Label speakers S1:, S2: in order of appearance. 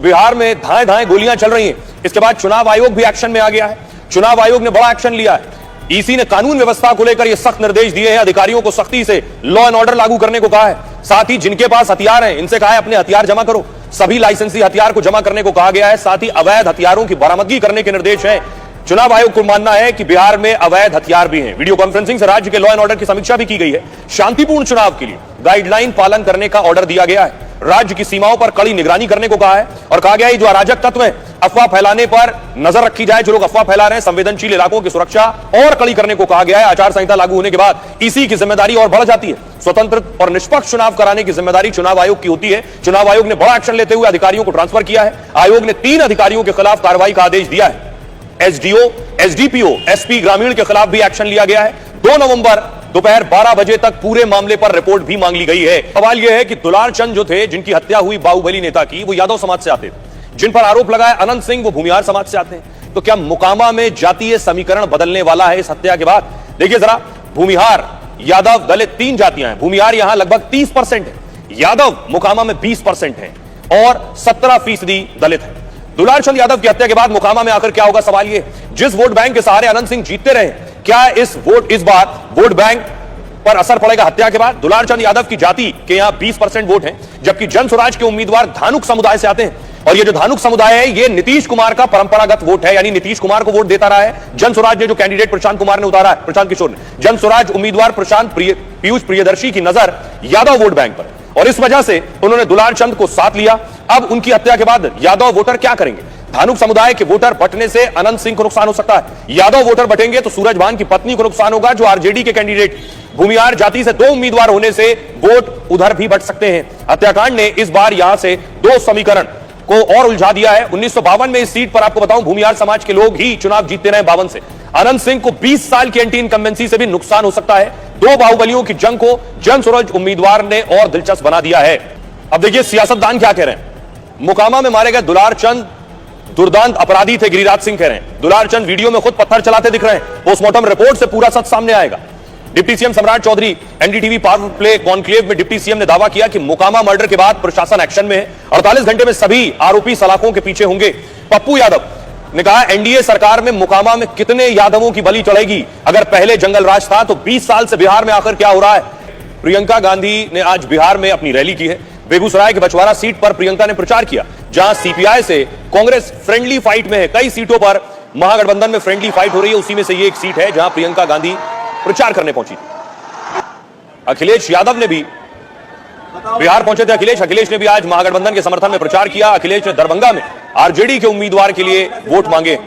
S1: बिहार में धाए धाए गोलियां चल रही हैं। इसके बाद चुनाव आयोग भी एक्शन में आ गया है। चुनाव आयोग ने बड़ा एक्शन लिया है। ईसी ने कानून व्यवस्था को लेकर यह सख्त निर्देश दिए हैं, अधिकारियों को सख्ती से लॉ एंड ऑर्डर लागू करने को कहा है। साथ ही जिनके पास हथियार हैं इनसे कहा है अपने हथियार जमा करो, सभी लाइसेंसी हथियार को जमा करने को कहा गया है। साथ ही अवैध हथियारों की बरामदगी करने के निर्देश हैं। चुनाव आयोग को मानना है कि बिहार में अवैध हथियार भी हैं। वीडियो कॉन्फ्रेंसिंग से राज्य के लॉ एंड ऑर्डर की समीक्षा भी की गई है। शांतिपूर्ण चुनाव के लिए गाइडलाइन पालन करने का ऑर्डर दिया गया है। राज्य की सीमाओं पर कड़ी निगरानी करने को कहा है और कहा गया है जो अराजक तत्व हैं अफवाह फैलाने पर नजर रखी जाए। जो लोग अफवाह फैला रहे हैं संवेदनशील इलाकों की सुरक्षा और कड़ी करने को कहा गया है। आचार संहिता लागू होने के बाद इसी की जिम्मेदारी और बढ़ जाती है। स्वतंत्र और निष्पक्ष चुनाव कराने की जिम्मेदारी चुनाव आयोग की होती है। चुनाव आयोग ने बड़ा एक्शन लेते हुए अधिकारियों को ट्रांसफर किया है। आयोग ने 3 अधिकारियों के खिलाफ कार्रवाई का आदेश दिया है। एसडीओ, एसडीपीओ, एसपी ग्रामीण के खिलाफ भी एक्शन लिया गया है। 2 नवंबर दोपहर 12 बजे तक पूरे मामले पर रिपोर्ट भी मांग ली गई है। सवाल यह है कि दुलार चंद जो थे जिनकी हत्या हुई बाहुबली नेता की, वो यादव समाज से आते थे। जिन पर आरोप लगा है अनंत सिंह, वो भूमिहार समाज से आते हैं। तो क्या मोकामा में जातीय समीकरण बदलने वाला है इस हत्या के बाद? देखिए जरा, भूमिहार, यादव, दलित 3 जातियां हैं। भूमिहार यहां लगभग 30% है, यादव मोकामा में 20% है और 17% दलित है। दुलार चंद यादव की हत्या के बाद मोकामा में आकर क्या होगा? सवाल ये, जिस वोट बैंक के सहारे अनंत सिंह जीतते रहे, क्या इस बार वोट बैंक पर असर पड़ेगा हत्या के बाद? दुलार चंद यादव की जाति के यहां 20% वोट हैं, जबकि जन स्वराज के उम्मीदवार धानुक समुदाय से आते हैं। और ये जो धानुक समुदाय है ये नीतीश कुमार का परंपरागत वोट है, यानी नीतीश कुमार को वोट देता रहा है। जन स्वराज ने जो कैंडिडेट प्रशांत कुमार ने उतारा है, प्रशांत किशोर ने, जन स्वराज उम्मीदवार पीयूष प्रियदर्शी की नजर यादव वोट बैंक पर, और इस वजह से उन्होंने दुलार चंद को साथ लिया। अब उनकी हत्या के बाद यादव वोटर क्या करेंगे? धानुक समुदाय के वोटर बटने से अनंत सिंह को नुकसान हो सकता है। यादव वोटर बटेंगे तो सूरज भान की पत्नी को नुकसान होगा, जो आरजेडी के कैंडिडेट। भूमिहार जाति से 2 उम्मीदवार होने से वोट उधर भी बट सकते हैं। हत्याकांड ने इस बार यहां से 2 समीकरण को और उलझा दिया है। 1952 में इस सीट पर आपको बताऊं भूमिहार समाज के लोग ही चुनाव जीतते रहे 52 से। अनंत सिंह को 20 साल की एंटी इनकम्बेंसी से भी नुकसान हो सकता है। 2 बाहुबलियों की जंग को जन स्वराज उम्मीदवार ने और दिलचस्प बना दिया है। अब देखिए सियासतदान क्या कह रहे हैं। मोकामा में मारे गए दुलार चंद दुर्दांत अपराधी थे, गिरिराज सिंह कह रहे हैं। दुलार चंद वीडियो में खुद पत्थर चलाते दिख रहे हैं। पोस्टमार्टम रिपोर्ट से पूरा सच सामने आएगा। Deputy CM Samrat Choudhary NDTV power play conclave में डिप्टी सीएम ने दावा किया कि मोकामा मर्डर के बाद प्रशासन एक्शन में है। 48 घंटे में सभी आरोपी सलाखों के पीछे होंगे। पप्पू यादव ने कहा एनडीए सरकार में मोकामा में कितने यादवों की बलि चढ़ेगी? अगर पहले जंगल राज था तो 20 साल से बिहार में आकर क्या हो रहा है? प्रियंका गांधी ने आज बिहार में अपनी रैली की है। बेगूसराय के बछवाड़ा सीट पर प्रियंका ने प्रचार किया, जहां सीपीआई से कांग्रेस फ्रेंडली फाइट में है। कई सीटों पर महागठबंधन में फ्रेंडली फाइट हो रही है, उसी में से ये एक सीट है जहां प्रियंका गांधी प्रचार करने पहुंची थी। अखिलेश यादव ने भी बिहार पहुंचे थे। अखिलेश ने भी आज महागठबंधन के समर्थन में प्रचार किया। अखिलेश ने दरभंगा में आरजेडी के उम्मीदवार के लिए वोट मांगे।